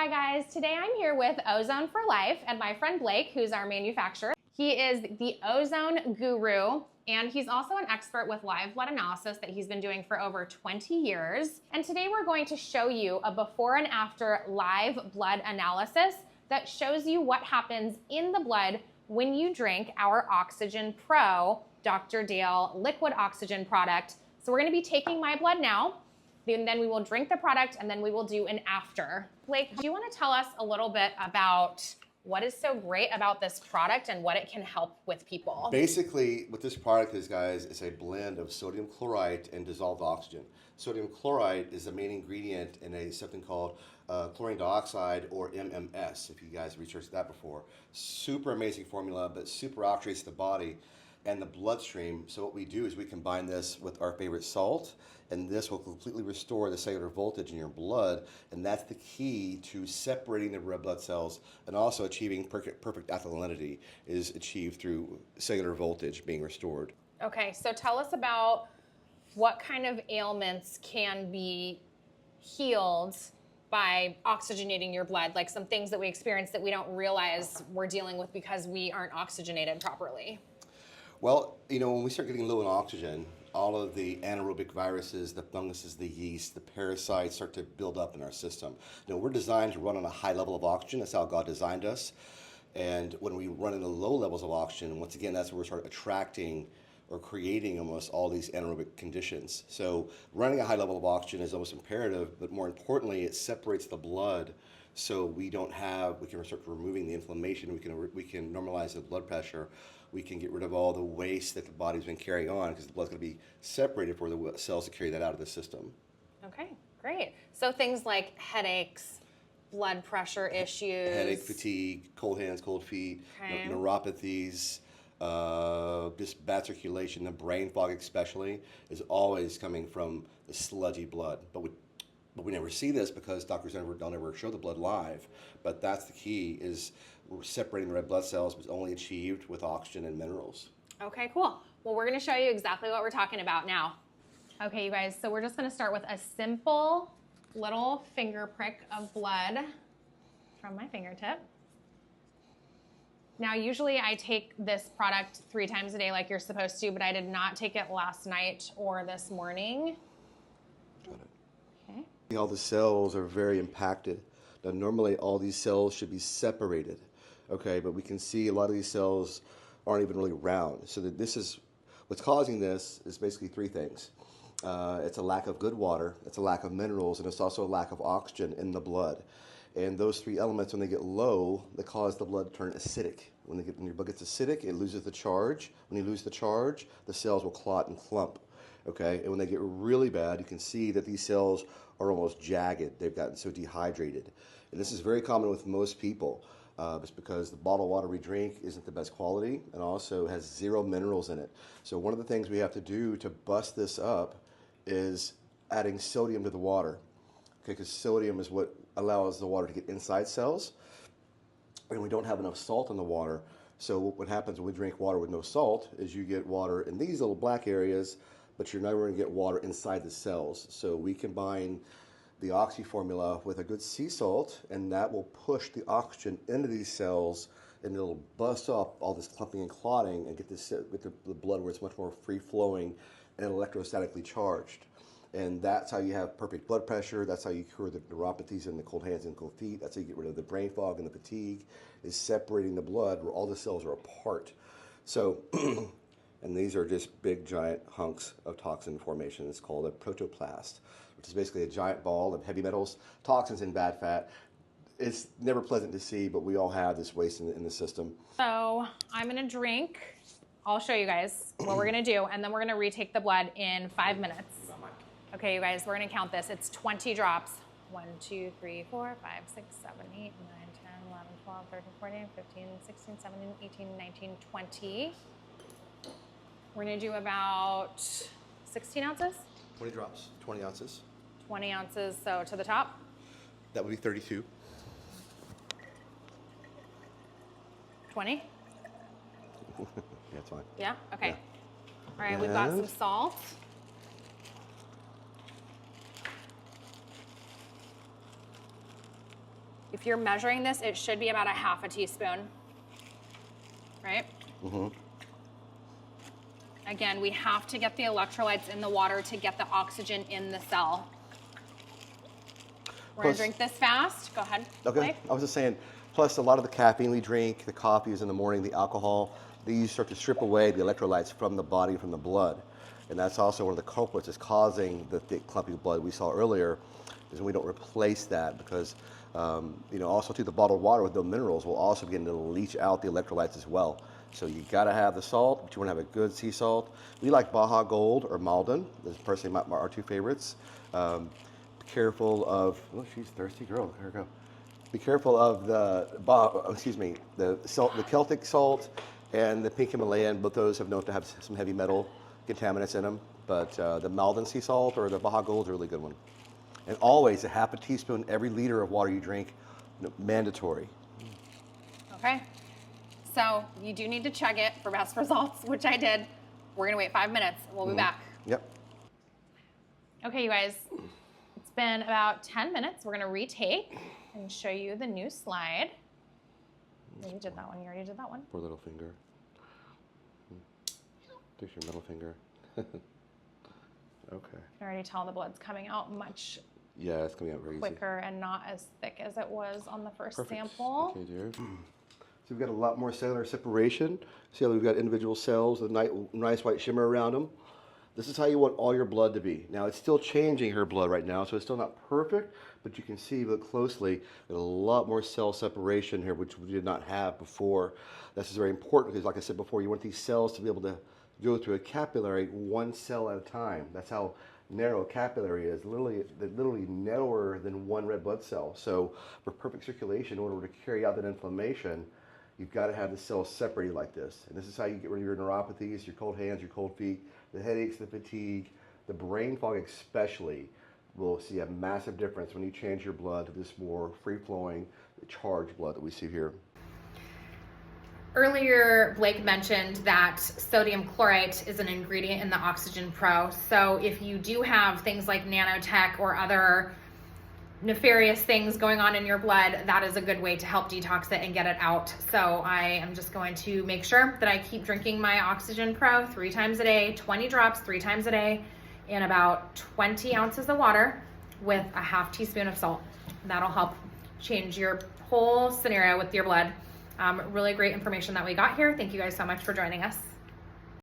Hi guys, today I'm here with Ozone For Life and my friend Blake, who's our manufacturer. He is the ozone guru, and he's also an expert with live blood analysis that he's been doing for over 20 years. And today we're going to show you a before and after live blood analysis that shows you what happens in the blood when you drink our Oxygen Pro Dr. Dale liquid oxygen product. So we're gonna be taking my blood now, and then we will drink the product, and then we will do an after. Blake, do you want to tell us a little bit about what is so great about this product and what it can help with people? Basically, what this product is, guys, is a blend of sodium chloride and dissolved oxygen. Sodium chloride is the main ingredient in something called chlorine dioxide, or MMS, if you guys researched that before. Super amazing formula, but super oxidates the body and the bloodstream. So what we do is we combine this with our favorite salt, and this will completely restore the cellular voltage in your blood, and that's the key to separating the red blood cells and also achieving perfect alkalinity is achieved through cellular voltage being restored. Okay, so tell us about what kind of ailments can be healed by oxygenating your blood, like some things that we experience that we don't realize we're dealing with because we aren't oxygenated properly. Well, when we start getting low in oxygen, all of the anaerobic viruses, the funguses, the yeast, the parasites start to build up in our system. We're designed to run on a high level of oxygen. That's how God designed us. And when we run into low levels of oxygen, once again, that's where we start attracting or creating almost all these anaerobic conditions. So running a high level of oxygen is almost imperative, but more importantly, it separates the blood so we can start removing the inflammation, we can normalize the blood pressure, we can get rid of all the waste that the body's been carrying on, because the blood's going to be separated for the cells to carry that out of the system. Okay, great. So things like headaches, blood pressure issues. Headache, fatigue, cold hands, cold feet, Okay. neuropathies, just bad circulation, the brain fog especially, is always coming from the sludgy blood. But we never see this because doctors don't ever show the blood live. But that's the key, is separating the red blood cells was only achieved with oxygen and minerals. Okay, cool. Well, we're gonna show you exactly what we're talking about now. Okay, you guys, so we're just gonna start with a simple little finger prick of blood from my fingertip. Now, usually I take this product 3 times a day like you're supposed to, but I did not take it last night or this morning. Got it. Okay. All the cells are very impacted. Now, normally all these cells should be separated, okay? But we can see a lot of these cells aren't even really round. So what's causing this is basically 3 things. It's a lack of good water, it's a lack of minerals, and it's also a lack of oxygen in the blood. And those 3 elements, when they get low, they cause the blood to turn acidic. When your blood gets acidic, it loses the charge. When you lose the charge, the cells will clot and clump. Okay, and when they get really bad, you can see that these cells are almost jagged. They've gotten so dehydrated. And this is very common with most people. It's because the bottled water we drink isn't the best quality and also has 0 minerals in it. So one of the things we have to do to bust this up is adding sodium to the water. Okay, because sodium is what allows the water to get inside cells, and we don't have enough salt in the water. So what happens when we drink water with no salt is you get water in these little black areas, but you're never going to get water inside the cells. So we combine the oxy formula with a good sea salt, and that will push the oxygen into these cells, and it'll bust up all this clumping and clotting and get the blood where it's much more free-flowing and electrostatically charged. And that's how you have perfect blood pressure. That's how you cure the neuropathies and the cold hands and cold feet. That's how you get rid of the brain fog and the fatigue, is separating the blood where all the cells are apart. So, and these are just big giant hunks of toxin formation. It's called a protoplast, which is basically a giant ball of heavy metals, toxins, and bad fat. It's never pleasant to see, but we all have this waste in the system. So I'm gonna drink. I'll show you guys what we're gonna do, and then we're gonna retake the blood in 5 minutes. Okay, you guys, we're gonna count this. It's 20 drops. 1, 2, 3, 4, 5, 6, 7, 8, 9, 10, 11, 12, 13, 14, 15, 16, 17, 18, 19, 20. We're gonna do about 16 ounces? 20 drops, 20 ounces. 20 ounces, so to the top? That would be 32. 20? Yeah, that's fine. Yeah, okay. Yeah. All right, we've got some salt. If you're measuring this, it should be about a half a teaspoon, right? Mm-hmm. Again, we have to get the electrolytes in the water to get the oxygen in the cell. We're gonna drink this fast. Go ahead. Okay. Blake. I was just saying, plus a lot of the caffeine we drink, the coffees in the morning, the alcohol, these start to strip away the electrolytes from the body, from the blood. And that's also one of the culprits that's causing the thick, clumpy blood we saw earlier, is when we don't replace that because, also too, the bottled water with no minerals will also begin to leach out the electrolytes as well. So you gotta have the salt, but you wanna have a good sea salt. We like Baja Gold or Malden. Those are personally our two favorites. Be careful of, oh, she's thirsty girl, here we go. Be careful of the salt, the Celtic salt and the pink Himalayan. Both those have known to have some heavy metal contaminants in them, but the Malden sea salt or the Baja Gold is a really good one. And always a half a teaspoon every liter of water you drink, mandatory. Okay. So you do need to chug it for best results, which I did. We're gonna wait 5 minutes. We'll be back. Yep. Okay, you guys. It's been about 10 minutes. We're gonna retake and show you the new slide. You did that one. You already did that one. Poor little finger. There's your middle finger. Okay. I can already tell the blood's coming out much Yeah, it's coming out very easy. quicker and not as thick as it was on the first Perfect. sample. Okay, dear. So we've got a lot more cellular separation. See how we've got individual cells with a nice white shimmer around them. This is how you want all your blood to be. Now it's still changing her blood right now, so it's still not perfect, but you can see, look closely, there's a lot more cell separation here, which we did not have before. This is very important because, like I said before, you want these cells to be able to go through a capillary one cell at a time. That's how narrow a capillary is, literally narrower than one red blood cell. So for perfect circulation, in order to carry out that inflammation, you've got to have the cells separated like this. And this is how you get rid of your neuropathies, your cold hands, your cold feet, the headaches, the fatigue, the brain fog especially. Will see a massive difference when you change your blood to this more free-flowing, charged blood that we see here. Earlier, Blake mentioned that sodium chlorite is an ingredient in the Oxygen Pro. So if you do have things like nanotech or other nefarious things going on in your blood, that is a good way to help detox it and get it out. So I am just going to make sure that I keep drinking my Oxygen Pro 3 times a day, 20 drops 3 times a day, in about 20 ounces of water with a half teaspoon of salt. That'll help change your whole scenario with your blood. Really great information that we got here. Thank you guys so much for joining us.